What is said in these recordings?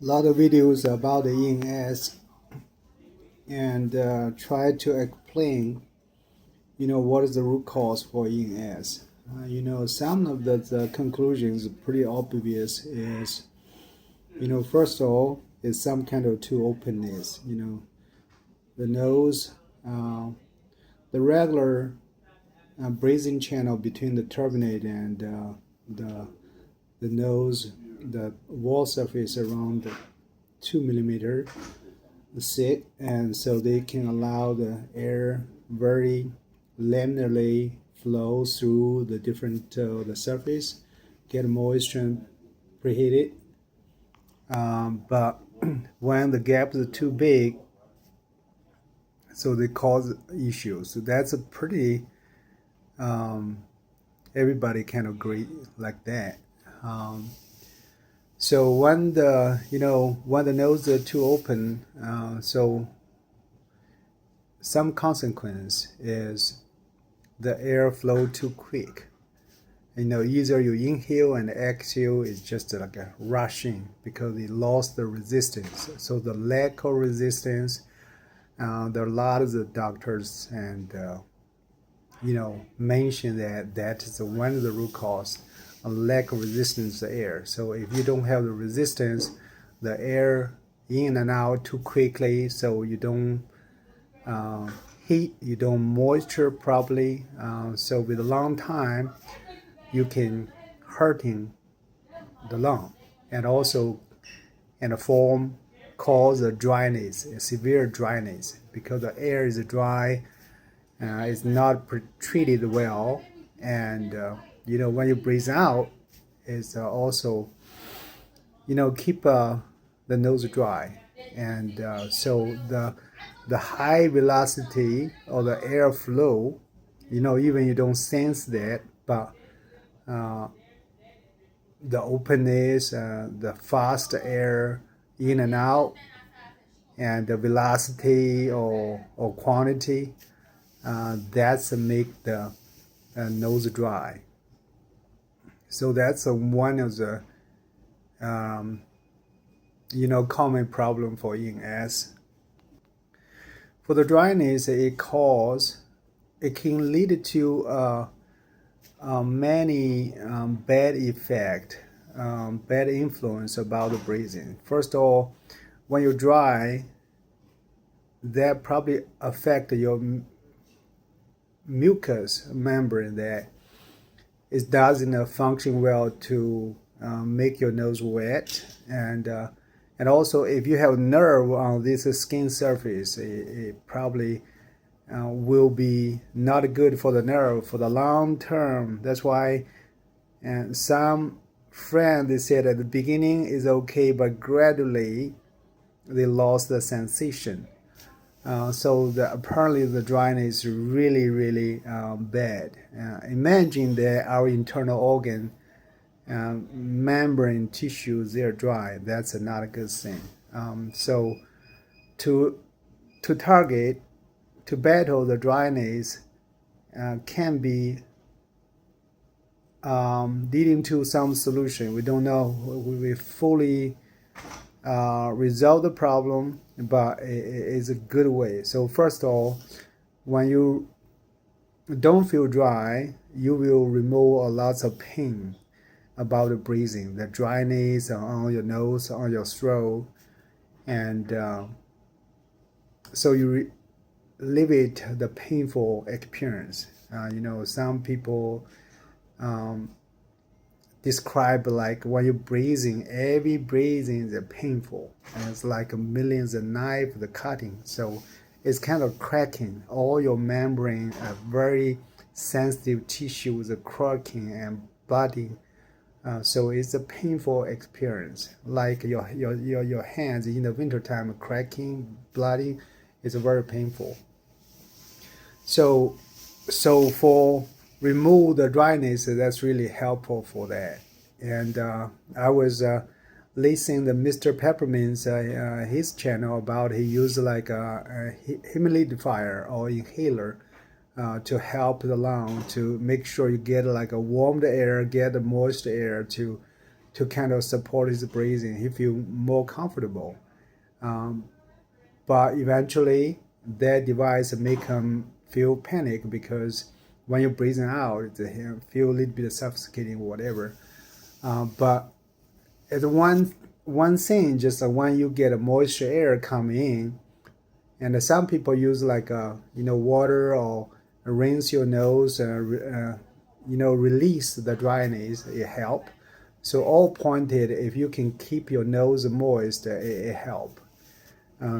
a lot of videos about the ENS and try to explain, what is the root cause for ENS. Some of the conclusions are pretty obvious is, first of all, is some kind of tube openness. The nose, the regular breathing channel between the turbinate and the nose, the wall surface around 2 millimeter thick, and so they can allow the air very linearly flow through the different the surface, get moisture preheated. But when the gaps are too big, so they cause issues. So that's a pretty everybody can agree like that. So when the nose are too open, so some consequence is the air flow too quick. Either you inhale and exhale is just like a rushing because it lost the resistance. So the lack of resistance, there are a lot of the doctors and mention that is one of the root cause, a lack of resistance to air. So if you don't have the resistance, the air in and out too quickly, so you don't heat, you don't moisture properly. So with a long time, you can hurting the lung, and also in a form cause a dryness, a severe dryness, because the air is dry, it's not treated well, and when you breathe out, it's also keep the nose dry, and so the high velocity of the air flow, even you don't sense that, but the openness, the fast air in and out, and the velocity or quantity, that's make the nose dry. So that's one of the common problem for ENS. For the dryness, it can lead to many bad effect, bad influence about the breathing. First of all, when you're dry, that probably affect your mucous membrane, that it doesn't function well to make your nose wet, and also if you have nerve on this skin surface, it probably will be not good for the nerve for the long term. That's why, and some friends, they said at the beginning is okay, but gradually they lost the sensation. So apparently the dryness is really, really bad. Imagine that our internal organ, membrane tissues, they're dry. That's not a good thing. So to target, to battle the dryness, can be leading to some solution. We don't know we fully resolve the problem, but it is a good way. So first of all, when you don't feel dry, you will remove a lot of pain about the breathing, the dryness on your nose, on your throat, and so you alleviate the painful experience. Some people describe like when you're breathing, every breathing is painful, and it's like millions of knives the cutting. So it's kind of cracking. All your membrane, very sensitive tissues are cracking and blooding. So it's a painful experience. Like your hands in the wintertime cracking, blooding, is very painful. So for remove the dryness, that's really helpful for that. And I was listening to Mr. Peppermint's his channel about he used like a humidifier or inhaler to help the lung, to make sure you get like a warmed air, get the moist air to to kind of support his breathing. He feel more comfortable. But eventually, that device make him feel panic because when you're breathing out, it feel a little bit suffocating or whatever. But as one thing, just when you get a moisture air come in, and some people use like water or rinse your nose, release the dryness. It help. So all pointed, if you can keep your nose moist, it help.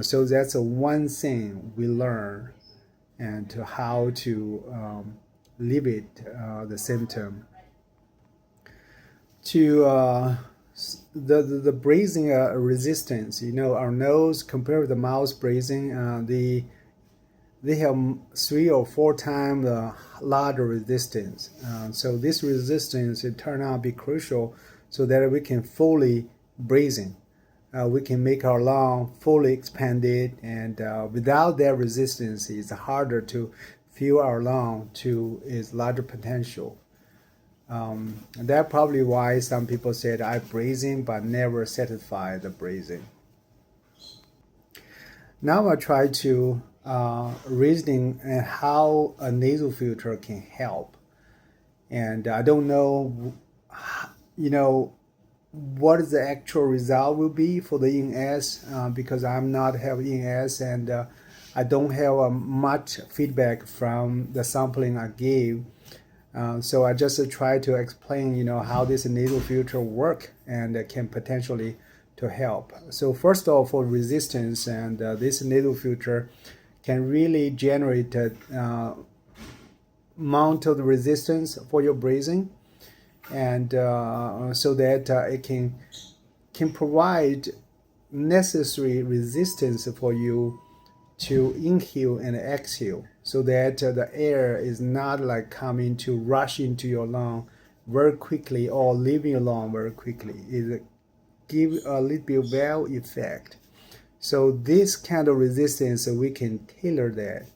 So that's one thing we learn, and to how to limit the symptom. To the breathing resistance, our nose compared with the mouth breathing, they have 3 or 4 times the larger resistance. So this resistance it turned out to be crucial so that we can fully breathing. We can make our lung fully expanded, and without that resistance, it's harder to fill our lung to its larger potential. That's probably why some people said I breathing but never satisfy the breathing. Now I try to reasoning and how a nasal filter can help, and I don't know, what the actual result will be for the ENS because I'm not have ENS, and I don't have much feedback from the sampling I gave. So I just try to explain, how this nasal filter work and can potentially to help. So first of all, for resistance, and this nasal filter can really generate amount of the resistance for your breathing, and so that it can provide necessary resistance for you to inhale and exhale, so that the air is not like coming to rush into your lung very quickly or leaving your lung very quickly. It give a little bit valve effect. So this kind of resistance, we can tailor that.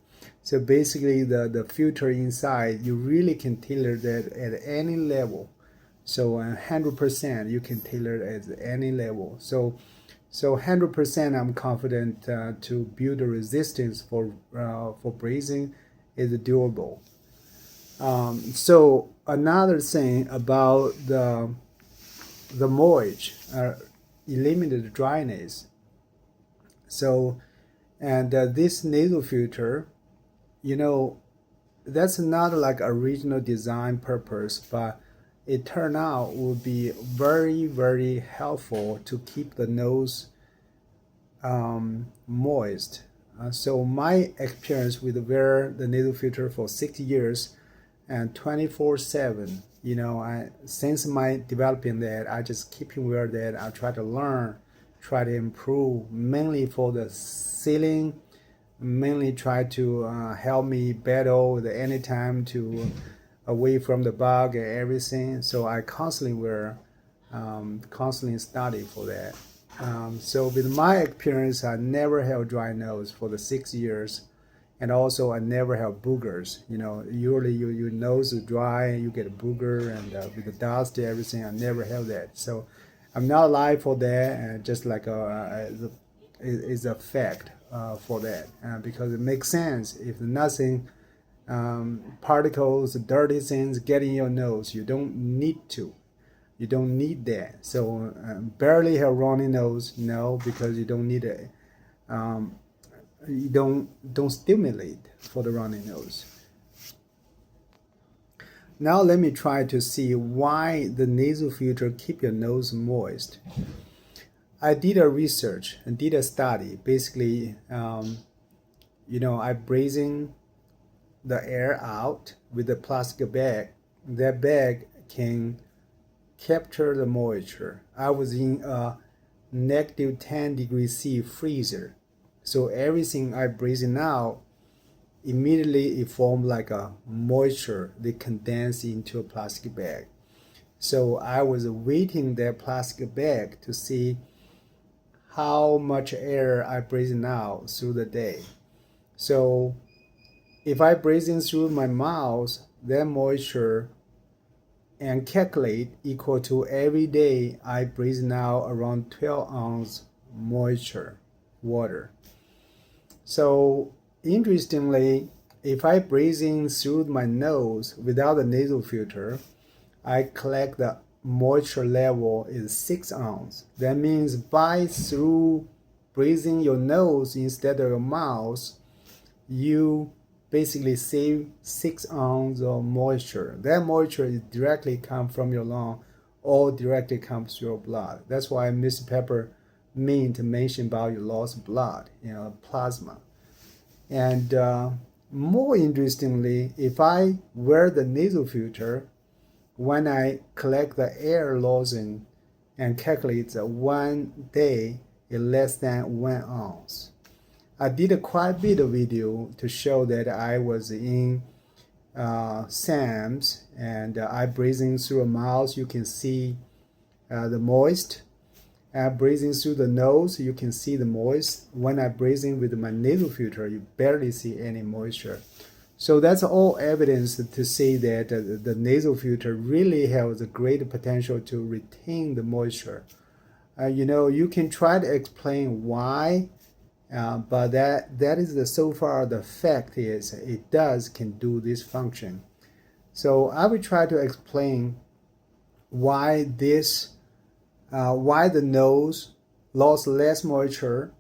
So basically the filter inside, you really can tailor that at any level. So 100% you can tailor it at any level. So 100% I'm confident to build a resistance for breathing is doable. So another thing about the moist, eliminate the dryness. So, and this nasal filter, that's not like original design purpose, but it turned out will be very, very helpful to keep the nose moist. So my experience with wear the nasal filter for 6 years and 24/7, since my developing that, I just keep wear that. I try to learn, try to improve, mainly for the ceiling, mainly try to help me battle the anytime to away from the bug and everything. So I constantly wear, constantly study for that. So with my experience, I never have dry nose for the 6 years, and also I never have boogers. Usually your nose is dry and you get a booger, and with the dust and everything, I never have that. So I'm not alive for that, and just like is a fact for that, because it makes sense. If nothing, particles, dirty things get in your nose, you don't need to. You don't need that. So barely have runny nose, no, because you don't need it. You don't stimulate for the runny nose. Now let me try to see why the nasal filter keep your nose moist. I did a research and did a study. Basically, I breathing the air out with a plastic bag. That bag can capture the moisture. I was in a negative 10 degrees C freezer. So everything I breathing out, immediately it formed like a moisture. They condense into a plastic bag. So I was waiting that plastic bag to see how much air I breathing out through the day. So if I breathing through my mouth, that moisture and calculate equal to every day I breathe now around 12 ounce moisture water. So interestingly, if I breathe in through my nose without a nasal filter, I collect the moisture level is 6 ounces. That means by through breathing your nose instead of your mouth, you basically save 6 ounces of moisture. That moisture is directly come from your lung or directly comes through your blood. That's why Mr. Pepper mentioned about your lost blood, plasma. And more interestingly, if I wear the nasal filter, when I collect the air loss and calculate the 1 day is less than 1 ounce. I did a quite bit of video to show that I was in SAMS and I breathing through a mouth. You can see the moist. Breathing through the nose, you can see the moist. When I breathing with my nasal filter, you barely see any moisture. So that's all evidence to say that the nasal filter really has a great potential to retain the moisture. You can try to explain why, but that is so far the fact is it can do this function. So I will try to explain why why the nose lost less moisture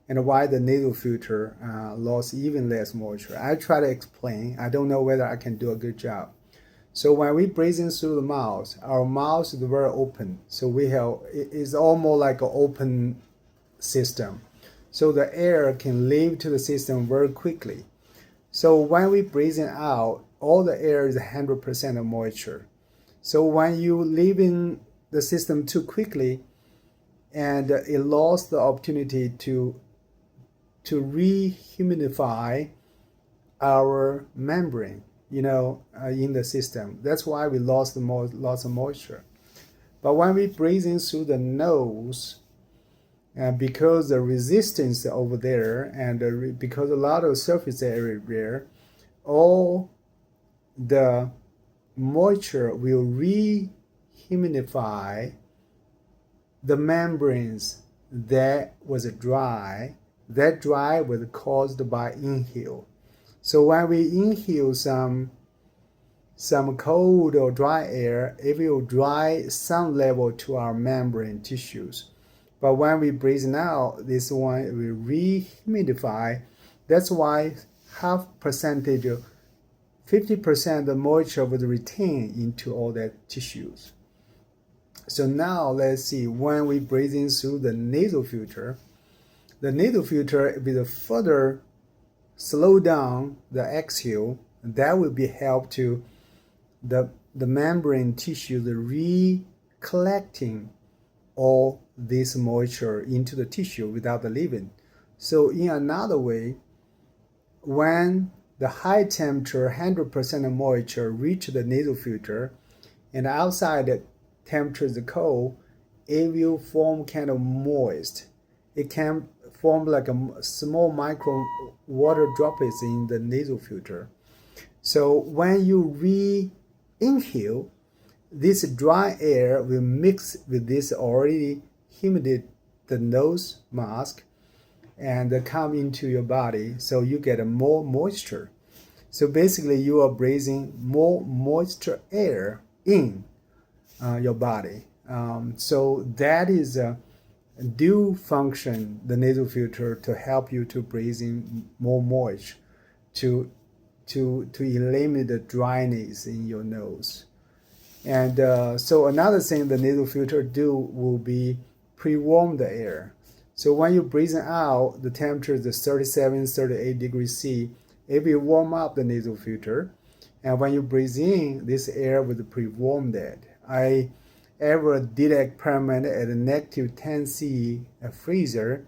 and why the nasal filter lost even less moisture. I try to explain. I don't know whether I can do a good job. So when we breathing through the mouth, our mouth is very open. So it's almost like an open system. So the air can leave to the system very quickly. So when we breathing out, all the air is 100% of moisture. So when you leave in the system too quickly, and it lost the opportunity to rehumidify our membrane, in the system. That's why we lost of moisture. But when we breathe in through the nose, because the resistance over there and because a lot of surface area there, all the moisture will rehumidify the membranes that was dry. That dry was caused by inhale. So when we inhale some cold or dry air, it will dry some level to our membrane tissues. But when we breathe out, this one will rehumidify. That's why 50% of the moisture was retained into all that tissues. So now let's see, when we breathe in through the nasal filter will further slow down the exhale. That will be help to the membrane tissue recollecting all this moisture into the tissue without the leaving. So in another way, when the high temperature 100% of moisture reach the nasal filter and outside the temperature is cold, it will form kind of moist. It can form like a small micro water droplets in the nasal filter. So when you re-inhale, this dry air will mix with this already humid the nose mask and come into your body, so you get more moisture. So basically you are breathing more moisture air in your body. So that is a due function, the nasal filter, to help you to breathe in more moisture, to eliminate the dryness in your nose. And so another thing the nasal filter do will be pre-warm the air. So when you're breathing out, the temperature is 37, 38 degrees C. It will warm up the nasal filter. And when you breathe in, this air will pre-warm that. I ever did an experiment at a negative 10 C freezer.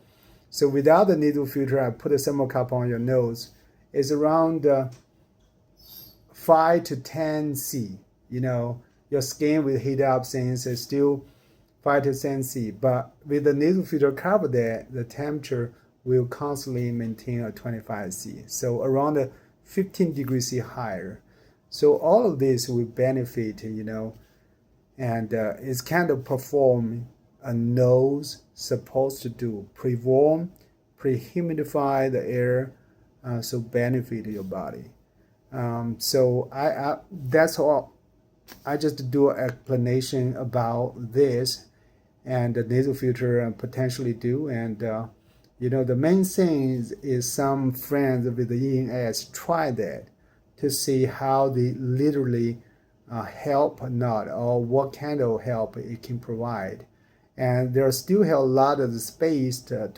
So without the nasal filter, I put a thermocouple on your nose. It's around 5 to 10 C. Your skin will heat up since it's still 5 to 10 C. But with the nasal filter cover there, the temperature will constantly maintain a 25 C. So around 15 degrees C higher. So all of this will benefit, and it's kind of perform a nose supposed to do: pre-warm, pre-humidify the air, so benefit your body. So I that's all. I just do an explanation about this and the nasal filter and potentially do. And the main thing is some friends with the ENS try that to see how they literally help or not, or what kind of help it can provide. And there still have a lot of space to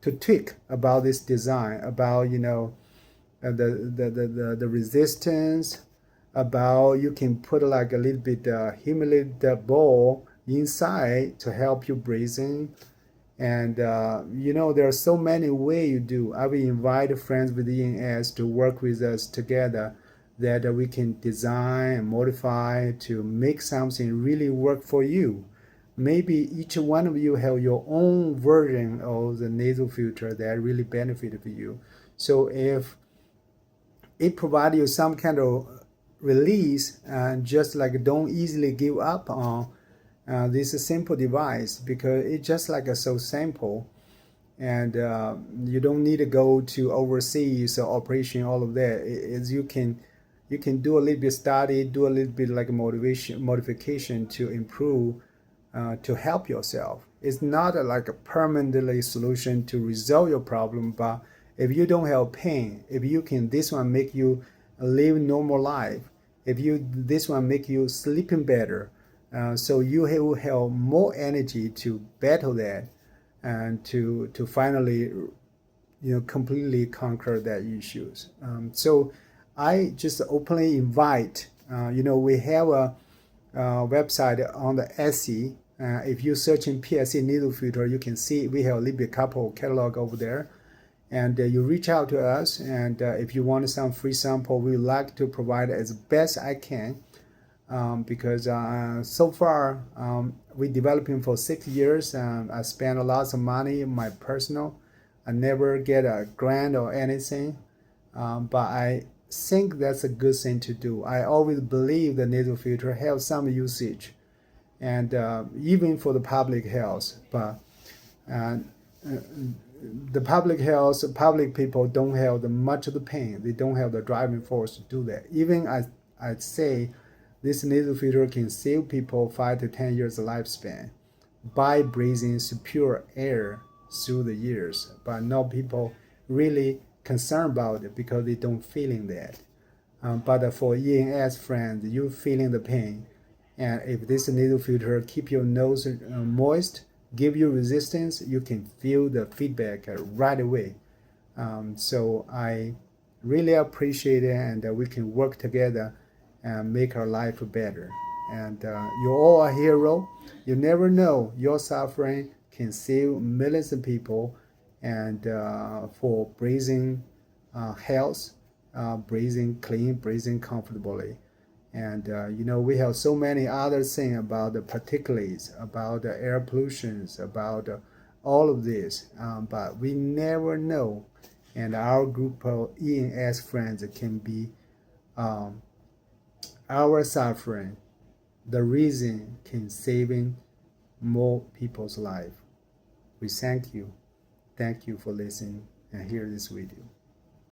tweak about this design, about the resistance, about you can put like a little bit humidity ball inside to help you breathing. And there are so many ways you do. I will invite friends with ENS to work with us together, that we can design and modify to make something really work for you. Maybe each one of you have your own version of the nasal filter that really benefit for you. So if it provides you some kind of release, and just like don't easily give up on this simple device, because it's just like a so simple, and you don't need to go to overseas or operation, all of that. Is you can do a little bit study, do a little bit like modification to improve, to help yourself. It's not like a permanently solution to resolve your problem, but if you don't have pain, if you can, this one make you live normal life, if you, this one make you sleeping better, so you will have more energy to battle that, and to finally completely conquer that issues. So I just openly invite, we have a website on the Etsy. If you search in PSC needle filter, you can see we have a little bit couple catalog over there. And you reach out to us, and if you want some free sample, we like to provide as best I can, because so far we developing for 6 years. I spent a lot of money in my personal. I never get a grant or anything, but I think that's a good thing to do. I always believe the nasal filter have some usage, and even for the public health, but the public people don't have much of the pain. They don't have the driving force to do that. Even I'd say this nasal filter can save people 5 to 10 years of lifespan by breathing pure air through the years. But no people really concerned about it because they don't feeling that. But for ENS friends, you feeling the pain, and if this nasal filter keep your nose moist, give you resistance, you can feel the feedback right away. So I really appreciate it, and we can work together and make our life better. And you're all a hero. You never know, your suffering can save millions of people, and for breathing health, breathing clean, breathing comfortably. And we have so many other things about the particulates, about the air pollutions, about all of this, but we never know. And our group of ENS friends can be our suffering, the reason can saving more people's life. We thank you. Thank you for listening and hear this video.